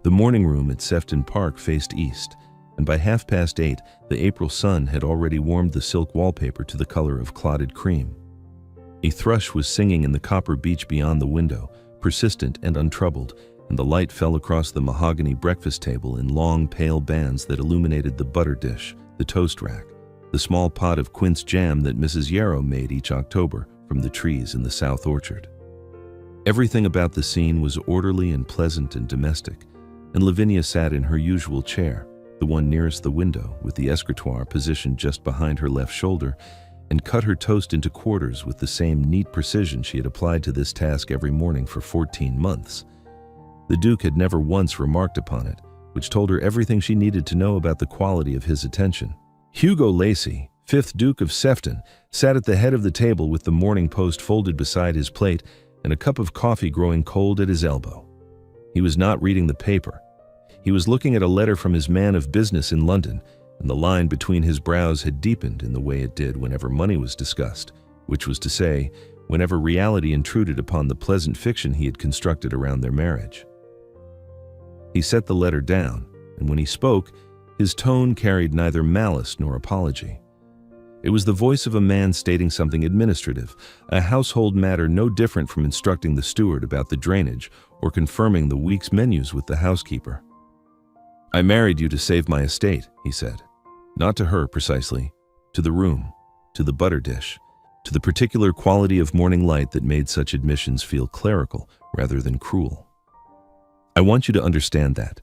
The morning room at Sefton Park faced east, and by 8:30, the April sun had already warmed the silk wallpaper to the color of clotted cream. A thrush was singing in the copper beech beyond the window, persistent and untroubled, and the light fell across the mahogany breakfast table in long, pale bands that illuminated the butter dish, the toast rack, the small pot of quince jam that Mrs. Yarrow made each October from the trees in the south orchard. Everything about the scene was orderly and pleasant and domestic, and Lavinia sat in her usual chair, the one nearest the window, with the escritoire positioned just behind her left shoulder, and cut her toast into quarters with the same neat precision she had applied to this task every morning for 14 months. The Duke had never once remarked upon it, which told her everything she needed to know about the quality of his attention. Hugo Lacy, 5th Duke of Sefton, sat at the head of the table with the Morning Post folded beside his plate and a cup of coffee growing cold at his elbow. He was not reading the paper. He was looking at a letter from his man of business in London, and the line between his brows had deepened in the way it did whenever money was discussed, which was to say, whenever reality intruded upon the pleasant fiction he had constructed around their marriage. He set the letter down, and when he spoke, his tone carried neither malice nor apology. It was the voice of a man stating something administrative, a household matter no different from instructing the steward about the drainage or confirming the week's menus with the housekeeper. "I married you to save my estate," he said. Not to her precisely, to the room, to the butter dish, to the particular quality of morning light that made such admissions feel clerical rather than cruel. "I want you to understand that,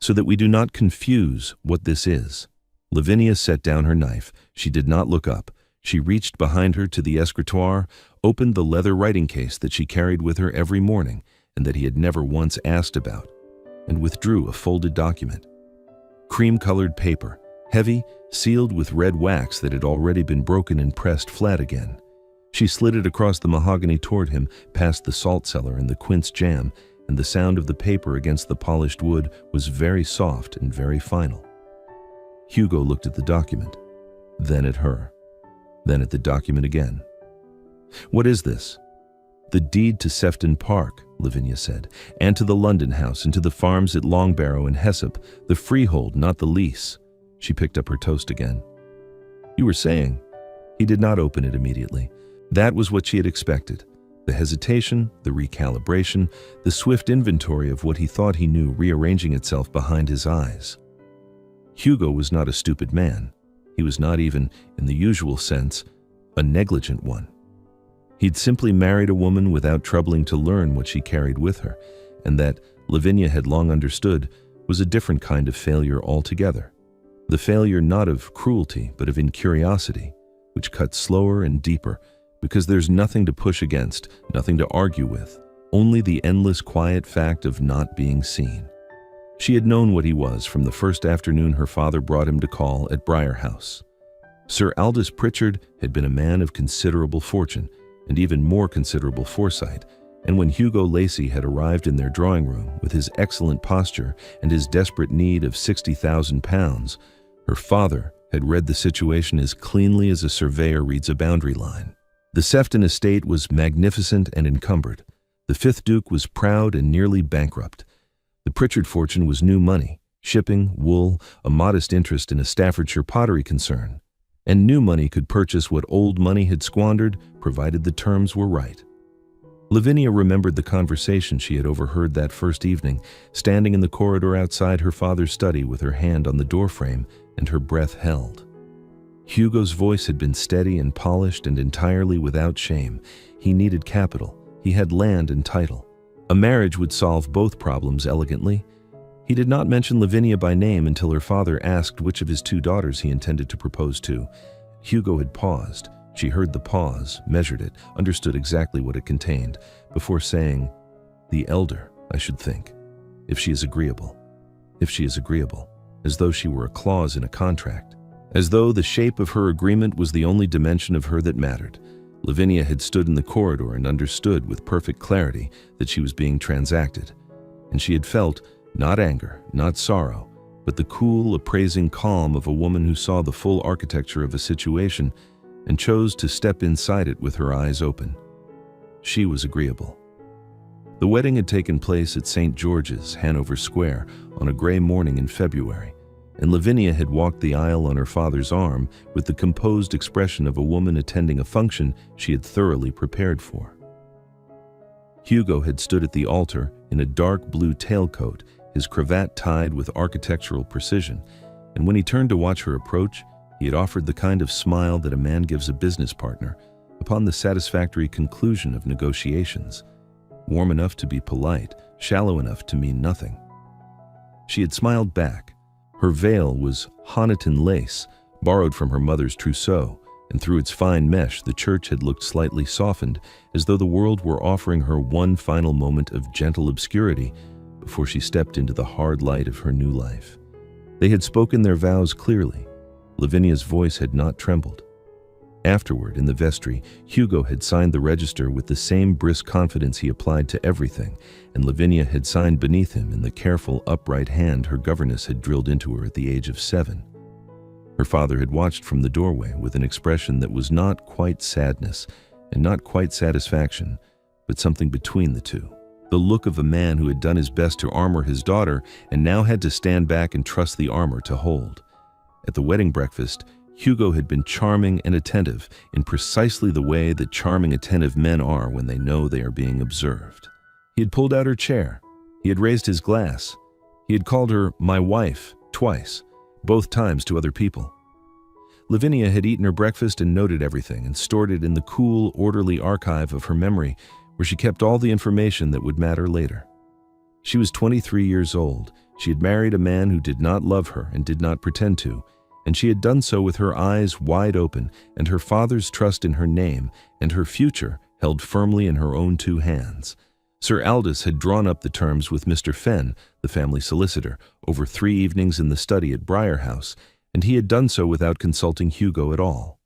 so that we do not confuse what this is." Lavinia set down her knife. She did not look up. She reached behind her to the escritoire, opened the leather writing case that she carried with her every morning and that he had never once asked about, and withdrew a folded document. Cream-colored paper, heavy, sealed with red wax that had already been broken and pressed flat again. She slid it across the mahogany toward him, past the salt cellar and the quince jam, and the sound of the paper against the polished wood was very soft and very final. Hugo looked at the document, then at her, then at the document again. "What is this?" "The deed to Sefton Park," Lavinia said, "and to the London house and to the farms at Longbarrow and Hessop, the freehold, not the lease." She picked up her toast again. "You were saying?" He did not open it immediately. That was what she had expected. The hesitation, the recalibration, the swift inventory of what he thought he knew rearranging itself behind his eyes. Hugo was not a stupid man. He was not even, in the usual sense, a negligent one. He'd simply married a woman without troubling to learn what she carried with her, and that, Lavinia had long understood, was a different kind of failure altogether. The failure not of cruelty, but of incuriosity, which cuts slower and deeper, because there's nothing to push against, nothing to argue with, only the endless quiet fact of not being seen. She had known what he was from the first afternoon her father brought him to call at Briar House. Sir Aldous Pritchard had been a man of considerable fortune, and even more considerable foresight, and when Hugo Lacy had arrived in their drawing room with his excellent posture and his desperate need of £60,000, her father had read the situation as cleanly as a surveyor reads a boundary line. The Sefton estate was magnificent and encumbered. The 5th Duke was proud and nearly bankrupt. The Pritchard fortune was new money, shipping, wool, a modest interest in a Staffordshire pottery concern. And new money could purchase what old money had squandered, provided the terms were right. Lavinia remembered the conversation she had overheard that first evening, standing in the corridor outside her father's study with her hand on the doorframe and her breath held. Hugo's voice had been steady and polished and entirely without shame. He needed capital. He had land and title. A marriage would solve both problems elegantly. He did not mention Lavinia by name until her father asked which of his 2 daughters he intended to propose to. Hugo had paused. She heard the pause, measured it, understood exactly what it contained, before saying, "The elder, I should think, if she is agreeable." If she is agreeable, as though she were a clause in a contract, as though the shape of her agreement was the only dimension of her that mattered. Lavinia had stood in the corridor and understood with perfect clarity that she was being transacted, and she had felt, not anger, not sorrow, but the cool, appraising calm of a woman who saw the full architecture of a situation and chose to step inside it with her eyes open. She was agreeable. The wedding had taken place at St. George's, Hanover Square, on a gray morning in February, and Lavinia had walked the aisle on her father's arm with the composed expression of a woman attending a function she had thoroughly prepared for. Hugo had stood at the altar in a dark blue tailcoat, his cravat tied with architectural precision, and when he turned to watch her approach, he had offered the kind of smile that a man gives a business partner upon the satisfactory conclusion of negotiations, warm enough to be polite, shallow enough to mean nothing. She had smiled back. Her veil was Honiton lace, borrowed from her mother's trousseau, and through its fine mesh the church had looked slightly softened, as though the world were offering her one final moment of gentle obscurity before she stepped into the hard light of her new life. They had spoken their vows clearly. Lavinia's voice had not trembled. Afterward, in the vestry, Hugo had signed the register with the same brisk confidence he applied to everything, and Lavinia had signed beneath him in the careful, upright hand her governess had drilled into her at the age of 7. Her father had watched from the doorway with an expression that was not quite sadness and not quite satisfaction, but something between the two. The look of a man who had done his best to armor his daughter and now had to stand back and trust the armor to hold. At the wedding breakfast, Hugo had been charming and attentive in precisely the way that charming, attentive men are when they know they are being observed. He had pulled out her chair. He had raised his glass. He had called her "my wife" twice, both times to other people. Lavinia had eaten her breakfast and noted everything and stored it in the cool, orderly archive of her memory, where she kept all the information that would matter later. She was 23 years old. She had married a man who did not love her and did not pretend to, and she had done so with her eyes wide open and her father's trust in her name and her future held firmly in her own 2 hands. Sir Aldous had drawn up the terms with Mr. Fenn, the family solicitor, over 3 evenings in the study at Briar House, and he had done so without consulting Hugo at all.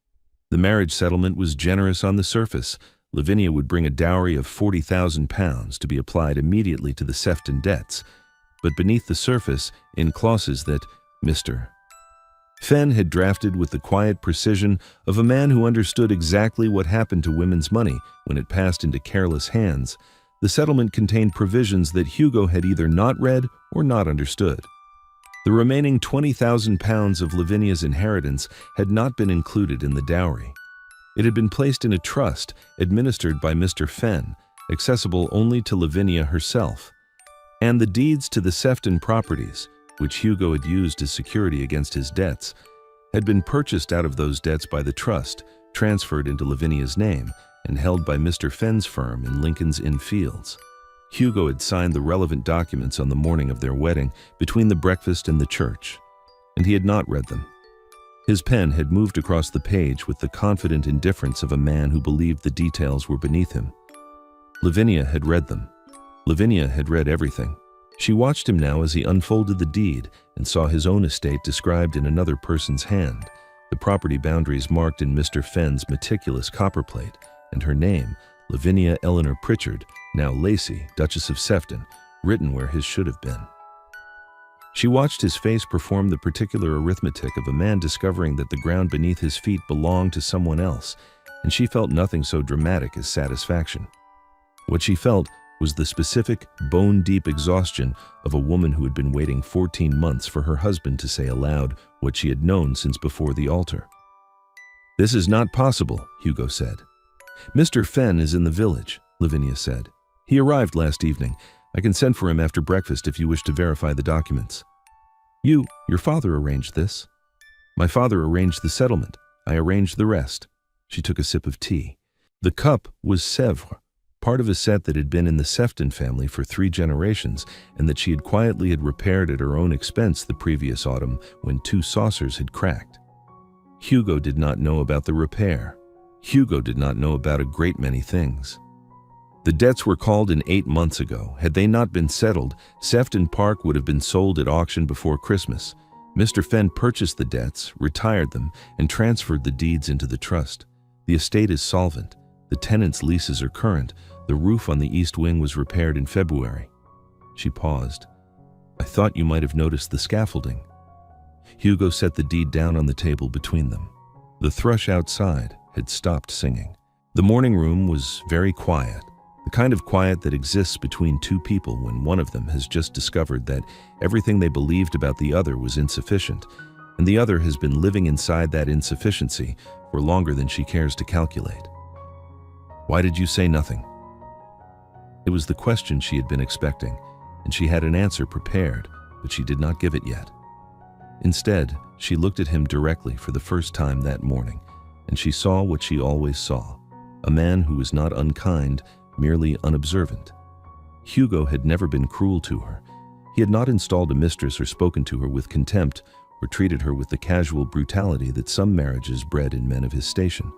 The marriage settlement was generous on the surface. Lavinia would bring a dowry of £40,000 to be applied immediately to the Sefton debts, but beneath the surface, in clauses that Mr. Fenn had drafted with the quiet precision of a man who understood exactly what happened to women's money when it passed into careless hands, the settlement contained provisions that Hugo had either not read or not understood. The remaining £20,000 of Lavinia's inheritance had not been included in the dowry. It had been placed in a trust administered by Mr. Fenn, accessible only to Lavinia herself, and the deeds to the Sefton properties, which Hugo had used as security against his debts, had been purchased out of those debts by the trust, transferred into Lavinia's name, and held by Mr. Fenn's firm in Lincoln's Inn Fields. Hugo had signed the relevant documents on the morning of their wedding between the breakfast and the church, and he had not read them. His pen had moved across the page with the confident indifference of a man who believed the details were beneath him. Lavinia had read them. Lavinia had read everything. She watched him now as he unfolded the deed and saw his own estate described in another person's hand, the property boundaries marked in Mr. Fenn's meticulous copperplate, and her name, Lavinia Eleanor Pritchard, now Lacey, Duchess of Sefton, written where his should have been. She watched his face perform the particular arithmetic of a man discovering that the ground beneath his feet belonged to someone else, and she felt nothing so dramatic as satisfaction. What she felt was the specific, bone-deep exhaustion of a woman who had been waiting 14 months for her husband to say aloud what she had known since before the altar. "This is not possible," Hugo said. "Mr. Fenn is in the village," Lavinia said. "He arrived last evening. I can send for him after breakfast if you wish to verify the documents." Your father arranged this." "My father arranged the settlement. I arranged the rest." She took a sip of tea. The cup was Sèvres, part of a set that had been in the Sefton family for 3 generations and that she had quietly repaired at her own expense the previous autumn when 2 saucers had cracked. Hugo did not know about the repair. Hugo did not know about a great many things. The debts were called in 8 months ago. Had they not been settled, Sefton Park would have been sold at auction before Christmas. Mr. Fenn purchased the debts, retired them, and transferred the deeds into the trust. The estate is solvent. The tenants' leases are current. The roof on the east wing was repaired in February. She paused. "I thought you might have noticed the scaffolding." Hugo set the deed down on the table between them. The thrush outside had stopped singing. The morning room was very quiet. The kind of quiet that exists between two people when one of them has just discovered that everything they believed about the other was insufficient, and the other has been living inside that insufficiency for longer than she cares to calculate. "Why did you say nothing?" It was the question she had been expecting, and she had an answer prepared, but she did not give it yet. Instead, she looked at him directly for the first time that morning, and she saw what she always saw, a man who was not unkind, merely unobservant. Hugo had never been cruel to her. He had not installed a mistress or spoken to her with contempt or treated her with the casual brutality that some marriages bred in men of his station.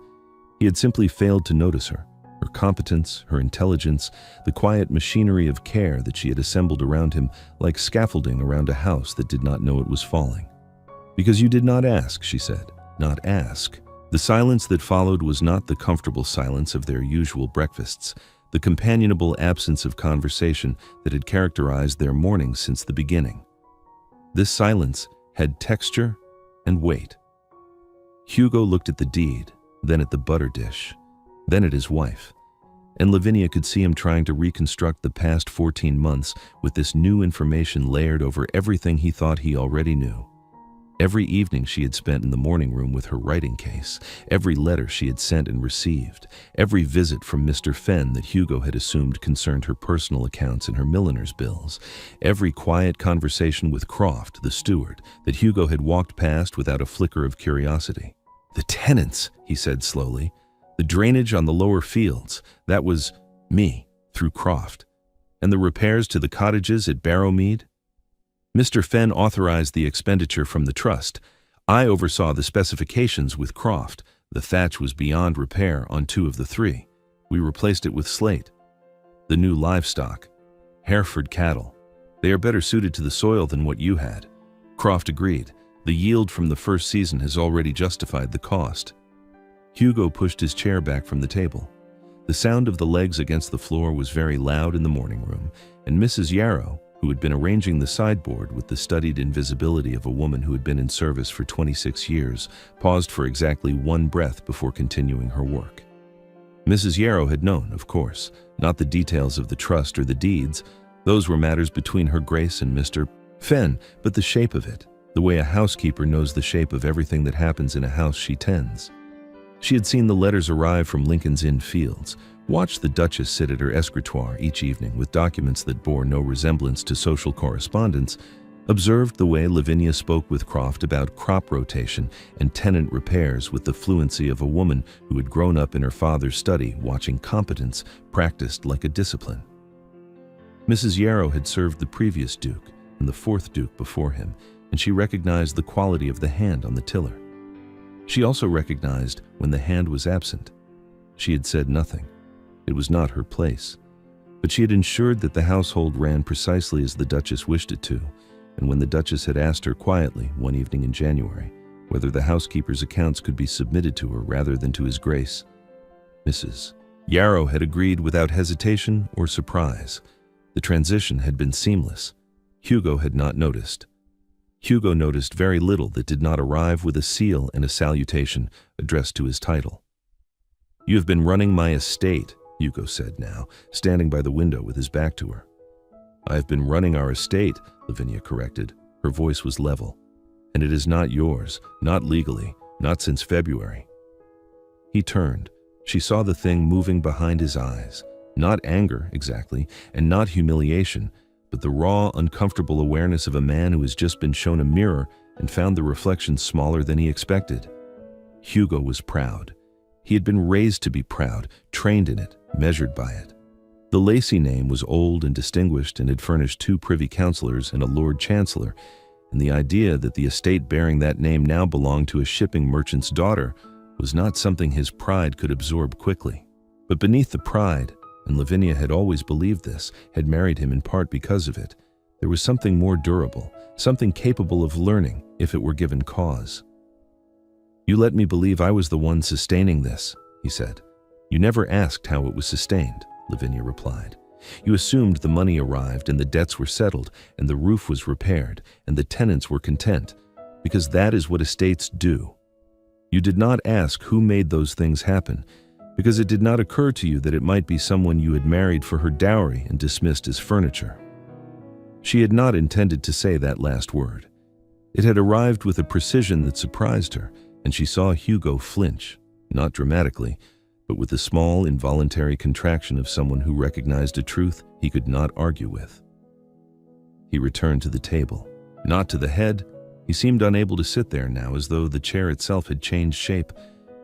He had simply failed to notice her competence, her intelligence, the quiet machinery of care that she had assembled around him like scaffolding around a house that did not know it was falling. "Because you did not ask," she said, "not ask." The silence that followed was not the comfortable silence of their usual breakfasts, the companionable absence of conversation that had characterized their mornings since the beginning. This silence had texture and weight. Hugo looked at the deed, then at the butter dish, then at his wife, and Lavinia could see him trying to reconstruct the past 14 months with this new information layered over everything he thought he already knew. Every evening she had spent in the morning room with her writing case, every letter she had sent and received, every visit from Mr. Fenn that Hugo had assumed concerned her personal accounts and her milliner's bills, every quiet conversation with Croft, the steward, that Hugo had walked past without a flicker of curiosity. "The tenants," he said slowly. "The drainage on the lower fields, that was me, through Croft. And the repairs to the cottages at Barrowmead? Mr. Fenn authorized the expenditure from the trust. I oversaw the specifications with Croft. The thatch was beyond repair on 2 of the 3. We replaced it with slate. The new livestock, Hereford cattle. They are better suited to the soil than what you had." Croft agreed. "The yield from the first season has already justified the cost." Hugo pushed his chair back from the table. The sound of the legs against the floor was very loud in the morning room, and Mrs. Yarrow, who had been arranging the sideboard with the studied invisibility of a woman who had been in service for 26 years, paused for exactly one breath before continuing her work. Mrs. Yarrow had known, of course, not the details of the trust or the deeds. Those were matters between her Grace and Mr. Fenn, but the shape of it, the way a housekeeper knows the shape of everything that happens in a house she tends. She had seen the letters arrive from Lincoln's Inn Fields, watched the Duchess sit at her escritoire each evening with documents that bore no resemblance to social correspondence, observed the way Lavinia spoke with Croft about crop rotation and tenant repairs with the fluency of a woman who had grown up in her father's study watching competence practiced like a discipline. Mrs. Yarrow had served the previous Duke and the 4th Duke before him, and she recognized the quality of the hand on the tiller. She also recognized when the hand was absent. She had said nothing. It was not her place. But she had ensured that the household ran precisely as the Duchess wished it to, and when the Duchess had asked her quietly one evening in January whether the housekeeper's accounts could be submitted to her rather than to His Grace, Mrs. Yarrow had agreed without hesitation or surprise. The transition had been seamless. Hugo had not noticed. Hugo noticed very little that did not arrive with a seal and a salutation addressed to his title. "You have been running my estate," Hugo said now, standing by the window with his back to her. "I have been running our estate," Lavinia corrected. Her voice was level. "And it is not yours, not legally, not since February." He turned. She saw the thing moving behind his eyes. Not anger, exactly, and not humiliation, but the raw, uncomfortable awareness of a man who has just been shown a mirror and found the reflection smaller than he expected. Hugo was proud. He had been raised to be proud, trained in it, measured by it. The Lacey name was old and distinguished and had furnished 2 privy councillors and a Lord Chancellor, and the idea that the estate bearing that name now belonged to a shipping merchant's daughter was not something his pride could absorb quickly. But beneath the pride, and Lavinia had always believed this, had married him in part because of it, there was something more durable, something capable of learning if it were given cause. "You let me believe I was the one sustaining this," he said. "You never asked how it was sustained," Lavinia replied. "You assumed the money arrived and the debts were settled and the roof was repaired and the tenants were content, because that is what estates do. You did not ask who made those things happen, because it did not occur to you that it might be someone you had married for her dowry and dismissed as furniture. She had not intended to say that last word. It had arrived with a precision that surprised her, and she saw Hugo flinch, not dramatically, but with the small, involuntary contraction of someone who recognized a truth he could not argue with. He returned to the table, not to the head. He seemed unable to sit there now, as though the chair itself had changed shape,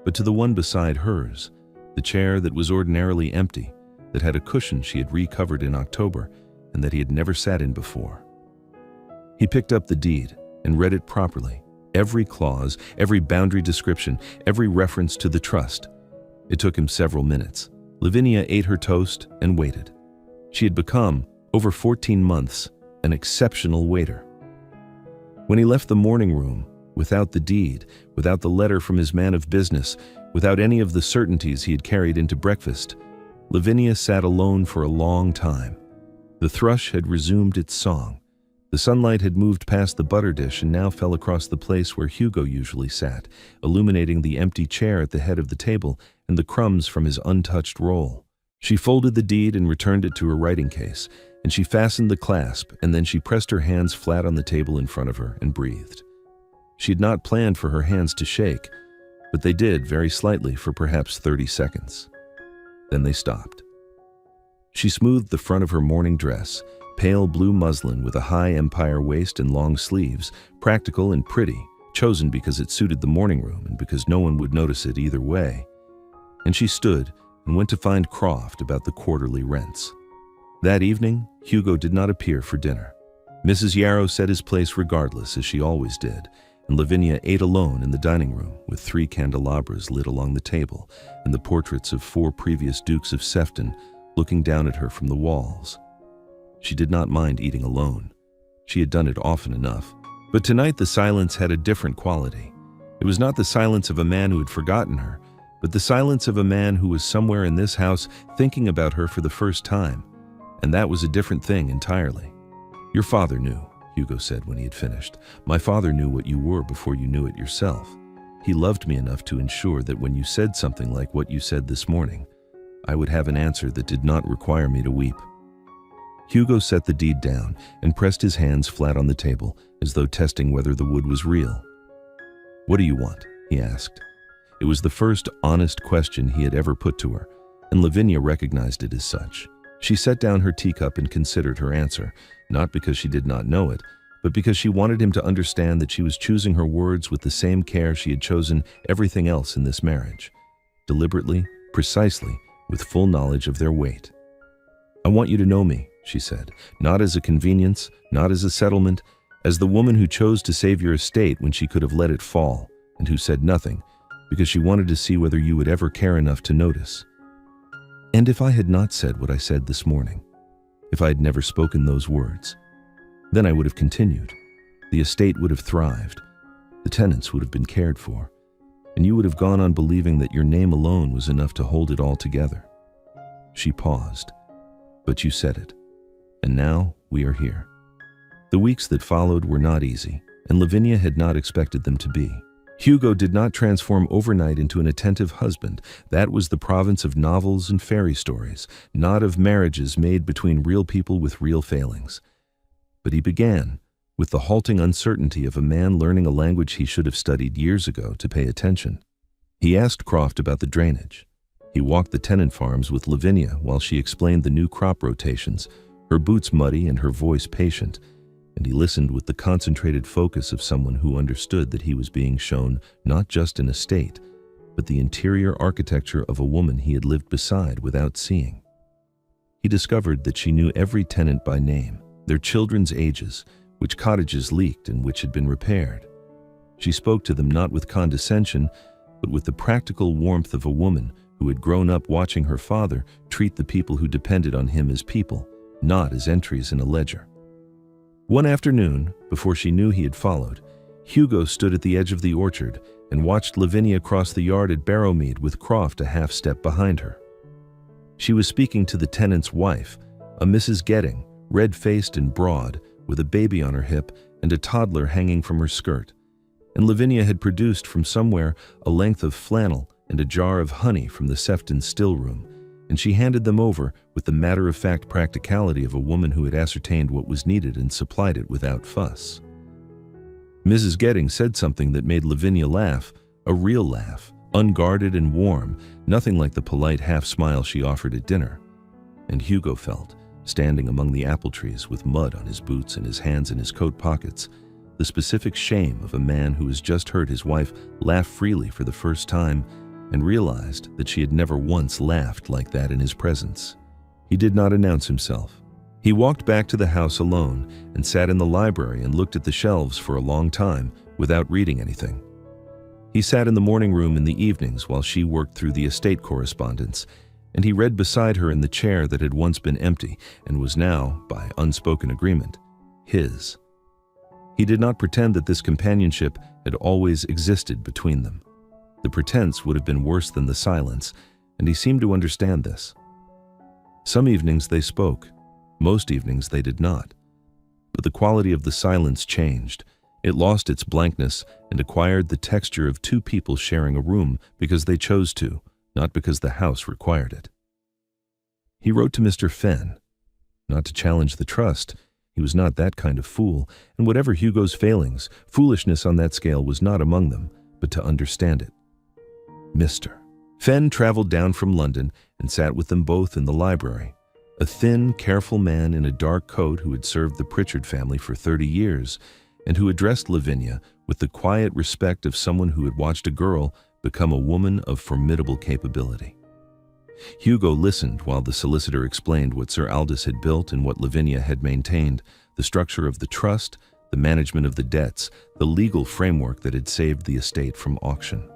but to the one beside hers, the chair that was ordinarily empty, that had a cushion she had recovered in October and that he had never sat in before. He picked up the deed and read it properly, every clause, every boundary description, every reference to the trust. It took him several minutes. Lavinia ate her toast and waited. She had become, over 14 months, an exceptional waiter. When he left the morning room, without the deed, without the letter from his man of business, without any of the certainties he had carried into breakfast, Lavinia sat alone for a long time. The thrush had resumed its song. The sunlight had moved past the butter dish and now fell across the place where Hugo usually sat, illuminating the empty chair at the head of the table and the crumbs from his untouched roll. She folded the deed and returned it to her writing case, and she fastened the clasp, and then she pressed her hands flat on the table in front of her and breathed. She had not planned for her hands to shake, but they did very slightly for perhaps 30 seconds. Then they stopped. She smoothed the front of her morning dress, pale blue muslin with a high empire waist and long sleeves, practical and pretty, chosen because it suited the morning room and because no one would notice it either way. And she stood and went to find Croft about the quarterly rents. That evening, Hugo did not appear for dinner. Mrs. Yarrow set his place regardless, as she always did, and Lavinia ate alone in the dining room with 3 candelabras lit along the table and the portraits of 4 previous Dukes of Sefton looking down at her from the walls. She did not mind eating alone. She had done it often enough. But tonight the silence had a different quality. It was not the silence of a man who had forgotten her, but the silence of a man who was somewhere in this house thinking about her for the first time. And that was a different thing entirely. "Your father knew," Hugo said when he had finished. "My father knew what you were before you knew it yourself. He loved me enough to ensure that when you said something like what you said this morning, I would have an answer that did not require me to weep." Hugo set the deed down and pressed his hands flat on the table, as though testing whether the wood was real. "What do you want?" he asked. It was the first honest question he had ever put to her, and Lavinia recognized it as such. She set down her teacup and considered her answer, not because she did not know it, but because she wanted him to understand that she was choosing her words with the same care she had chosen everything else in this marriage. Deliberately, precisely, with full knowledge of their weight. "I want you to know me," she said, "not as a convenience, not as a settlement, as the woman who chose to save your estate when she could have let it fall, and who said nothing, because she wanted to see whether you would ever care enough to notice. And if I had not said what I said this morning, if I had never spoken those words, then I would have continued. The estate would have thrived, the tenants would have been cared for, and you would have gone on believing that your name alone was enough to hold it all together." She paused. "But you said it, and now we are here." The weeks that followed were not easy, and Lavinia had not expected them to be. Hugo did not transform overnight into an attentive husband. That was the province of novels and fairy stories, not of marriages made between real people with real failings. But he began, with the halting uncertainty of a man learning a language he should have studied years ago to pay attention. He asked Croft about the drainage. He walked the tenant farms with Lavinia while she explained the new crop rotations, her boots muddy and her voice patient, and he listened with the concentrated focus of someone who understood that he was being shown not just an estate, but the interior architecture of a woman he had lived beside without seeing. He discovered that she knew every tenant by name, their children's ages, which cottages leaked and which had been repaired. She spoke to them not with condescension, but with the practical warmth of a woman who had grown up watching her father treat the people who depended on him as people, not as entries in a ledger. One afternoon, before she knew he had followed, Hugo stood at the edge of the orchard and watched Lavinia cross the yard at Barrowmead with Croft a half-step behind her. She was speaking to the tenant's wife, a Mrs. Getting, red-faced and broad, with a baby on her hip and a toddler hanging from her skirt, and Lavinia had produced from somewhere a length of flannel and a jar of honey from the Sefton still room, and she handed them over with the matter-of-fact practicality of a woman who had ascertained what was needed and supplied it without fuss. Mrs. Getting said something that made Lavinia laugh, a real laugh, unguarded and warm, nothing like the polite half-smile she offered at dinner. And Hugo felt, standing among the apple trees with mud on his boots and his hands in his coat pockets, the specific shame of a man who has just heard his wife laugh freely for the first time and realized that she had never once laughed like that in his presence. He did not announce himself. He walked back to the house alone and sat in the library and looked at the shelves for a long time without reading anything. He sat in the morning room in the evenings while she worked through the estate correspondence, and he read beside her in the chair that had once been empty and was now, by unspoken agreement, his. He did not pretend that this companionship had always existed between them. The pretense would have been worse than the silence, and he seemed to understand this. Some evenings they spoke, most evenings they did not. But the quality of the silence changed. It lost its blankness and acquired the texture of two people sharing a room because they chose to, not because the house required it. He wrote to Mr. Fenn, not to challenge the trust. He was not that kind of fool, and whatever Hugo's failings, foolishness on that scale was not among them, but to understand it. Mr. Fenn traveled down from London and sat with them both in the library. A thin, careful man in a dark coat who had served the Pritchard family for 30 years and who addressed Lavinia with the quiet respect of someone who had watched a girl become a woman of formidable capability. Hugo listened while the solicitor explained what Sir Aldous had built and what Lavinia had maintained, the structure of the trust, the management of the debts, the legal framework that had saved the estate from auction.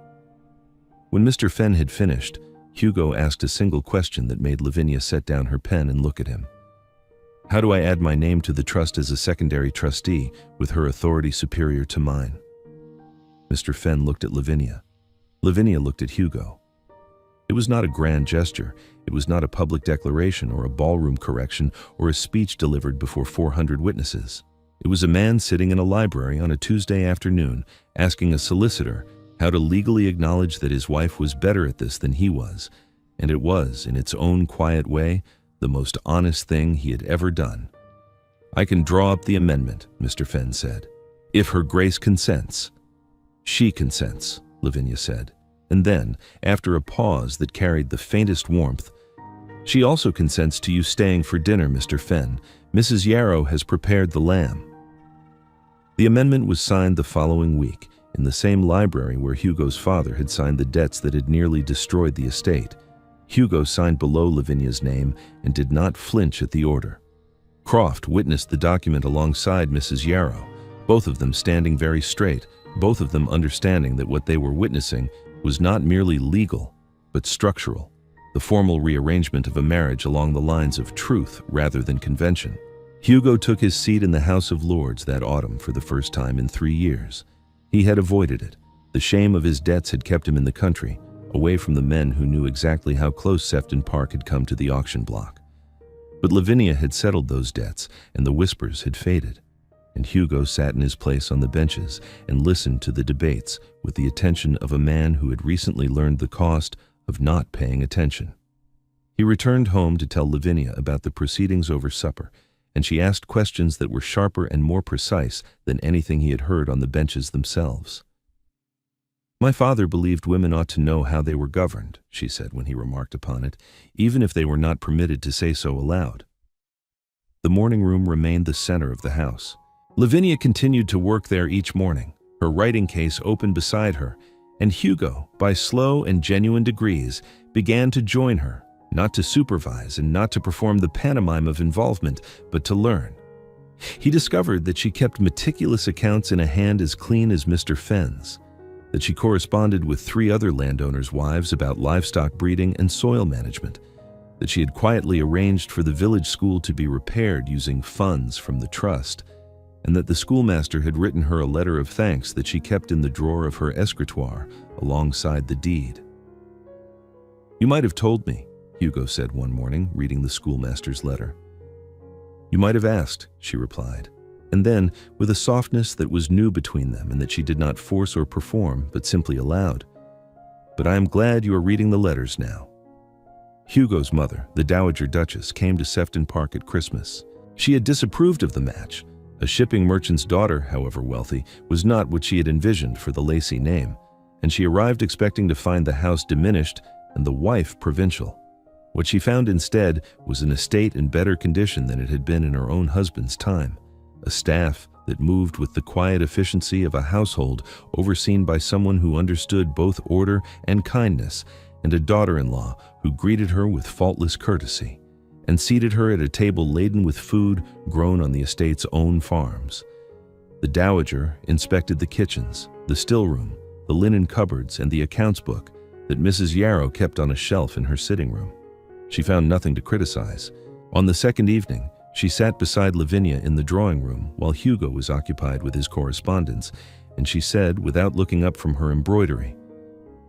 When Mr. Fenn had finished, Hugo asked a single question that made Lavinia set down her pen and look at him. How do I add my name to the trust as a secondary trustee with her authority superior to mine? Mr. Fenn looked at Lavinia. Lavinia looked at Hugo. It was not a grand gesture. It was not a public declaration or a ballroom correction or a speech delivered before 400 witnesses. It was a man sitting in a library on a Tuesday afternoon asking a solicitor how to legally acknowledge that his wife was better at this than he was, and it was, in its own quiet way, the most honest thing he had ever done. I can draw up the amendment, Mr. Fenn said. If her grace consents. She consents, Lavinia said. And then, after a pause that carried the faintest warmth, she also consents to you staying for dinner, Mr. Fenn. Mrs. Yarrow has prepared the lamb. The amendment was signed the following week, in the same library where Hugo's father had signed the debts that had nearly destroyed the estate. Hugo signed below Lavinia's name and did not flinch at the order. Croft witnessed the document alongside Mrs. Yarrow, both of them standing very straight, both of them understanding that what they were witnessing was not merely legal, but structural, the formal rearrangement of a marriage along the lines of truth rather than convention. Hugo took his seat in the House of Lords that autumn for the first time in 3 years. He had avoided it. The shame of his debts had kept him in the country, away from the men who knew exactly how close Sefton Park had come to the auction block. But Lavinia had settled those debts, and the whispers had faded. And Hugo sat in his place on the benches and listened to the debates with the attention of a man who had recently learned the cost of not paying attention. He returned home to tell Lavinia about the proceedings over supper, and she asked questions that were sharper and more precise than anything he had heard on the benches themselves. My father believed women ought to know how they were governed, she said when he remarked upon it, even if they were not permitted to say so aloud. The morning room remained the center of the house. Lavinia continued to work there each morning, her writing case open beside her, and Hugo, by slow and genuine degrees, began to join her, not to supervise and not to perform the pantomime of involvement, but to learn. He discovered that she kept meticulous accounts in a hand as clean as Mr. Fenn's, that she corresponded with 3 other landowners' wives about livestock breeding and soil management, that she had quietly arranged for the village school to be repaired using funds from the trust, and that the schoolmaster had written her a letter of thanks that she kept in the drawer of her escritoire alongside the deed. You might have told me, Hugo said one morning, reading the schoolmaster's letter. You might have asked, she replied, and then, with a softness that was new between them and that she did not force or perform, but simply allowed, but I am glad you are reading the letters now." Hugo's mother, the Dowager Duchess, came to Sefton Park at Christmas. She had disapproved of the match. A shipping merchant's daughter, however wealthy, was not what she had envisioned for the Lacey name, and she arrived expecting to find the house diminished and the wife provincial. What she found instead was an estate in better condition than it had been in her own husband's time, a staff that moved with the quiet efficiency of a household overseen by someone who understood both order and kindness, and a daughter-in-law who greeted her with faultless courtesy and seated her at a table laden with food grown on the estate's own farms. The dowager inspected the kitchens, the stillroom, the linen cupboards, and the accounts book that Mrs. Yarrow kept on a shelf in her sitting room. She found nothing to criticize. On the second evening, she sat beside Lavinia in the drawing room while Hugo was occupied with his correspondence, and she said, without looking up from her embroidery,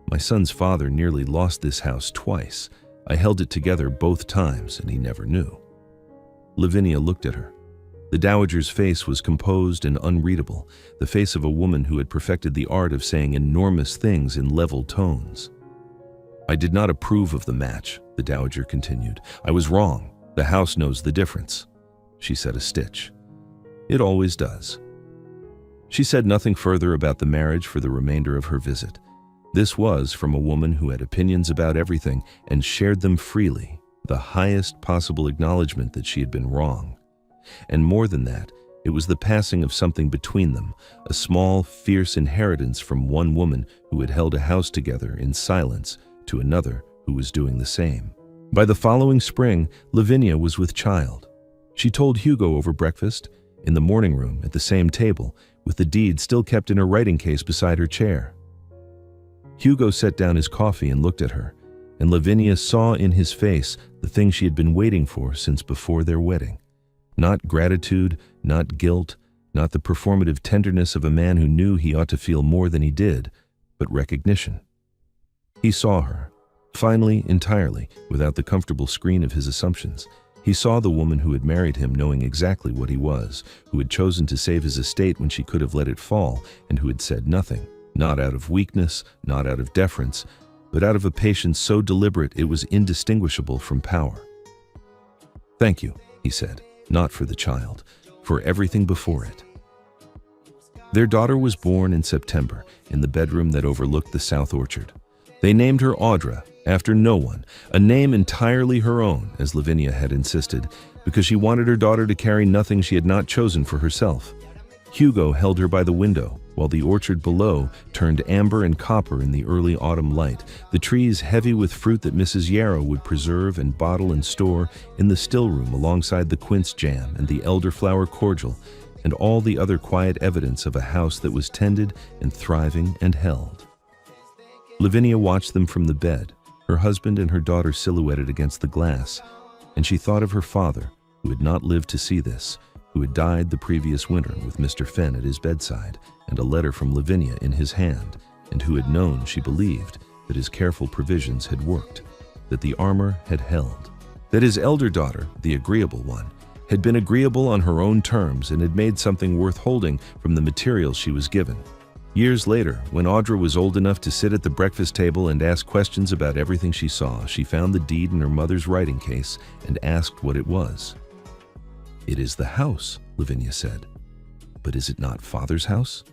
"My son's father nearly lost this house twice. I held it together both times, and he never knew." Lavinia looked at her. The dowager's face was composed and unreadable, the face of a woman who had perfected the art of saying enormous things in level tones. "I did not approve of the match," the dowager continued. "I was wrong. The house knows the difference." She said a stitch. "It always does." She said nothing further about the marriage for the remainder of her visit. This was from a woman who had opinions about everything and shared them freely, the highest possible acknowledgement that she had been wrong. And more than that, it was the passing of something between them, a small, fierce inheritance from one woman who had held a house together in silence to another who was doing the same. By the following spring, Lavinia was with child. She told Hugo over breakfast, in the morning room at the same table, with the deed still kept in her writing case beside her chair. Hugo set down his coffee and looked at her, and Lavinia saw in his face the thing she had been waiting for since before their wedding. Not gratitude, not guilt, not the performative tenderness of a man who knew he ought to feel more than he did, but recognition. He saw her, finally, entirely, without the comfortable screen of his assumptions. He saw the woman who had married him knowing exactly what he was, who had chosen to save his estate when she could have let it fall, and who had said nothing, not out of weakness, not out of deference, but out of a patience so deliberate it was indistinguishable from power. "Thank you," he said, "not for the child, for everything before it." Their daughter was born in September, in the bedroom that overlooked the South Orchard. They named her Audra, after no one, a name entirely her own, as Lavinia had insisted, because she wanted her daughter to carry nothing she had not chosen for herself. Hugo held her by the window, while the orchard below turned amber and copper in the early autumn light, the trees heavy with fruit that Mrs. Yarrow would preserve and bottle and store in the stillroom alongside the quince jam and the elderflower cordial, and all the other quiet evidence of a house that was tended and thriving and held. Lavinia watched them from the bed, her husband and her daughter silhouetted against the glass, and she thought of her father, who had not lived to see this, who had died the previous winter with Mr. Fenn at his bedside and a letter from Lavinia in his hand, and who had known, she believed, that his careful provisions had worked, that the armor had held, that his elder daughter, the agreeable one, had been agreeable on her own terms and had made something worth holding from the materials she was given. Years later, when Audra was old enough to sit at the breakfast table and ask questions about everything she saw, she found the deed in her mother's writing case and asked what it was. "It is the house," Lavinia said. "But is it not Father's house?"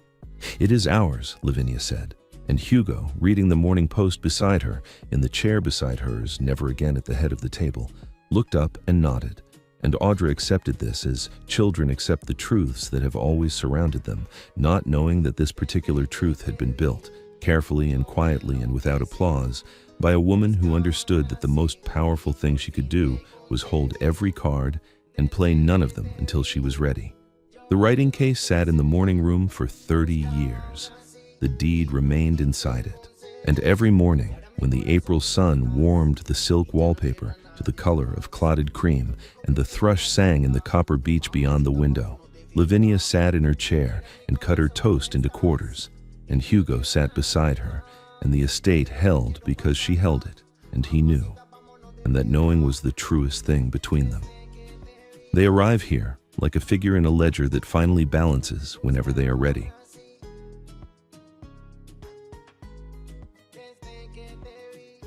"It is ours," Lavinia said, and Hugo, reading the Morning Post beside her, in the chair beside hers, never again at the head of the table, looked up and nodded, and Audra accepted this as children accept the truths that have always surrounded them, not knowing that this particular truth had been built, carefully and quietly and without applause, by a woman who understood that the most powerful thing she could do was hold every card and play none of them until she was ready. The writing case sat in the morning room for 30 years. The deed remained inside it. And every morning, when the April sun warmed the silk wallpaper to the color of clotted cream and the thrush sang in the copper beech beyond the window, Lavinia sat in her chair and cut her toast into quarters, and Hugo sat beside her, and the estate held because she held it, and he knew, and that knowing was the truest thing between them. They arrive here, like a figure in a ledger that finally balances whenever they are ready.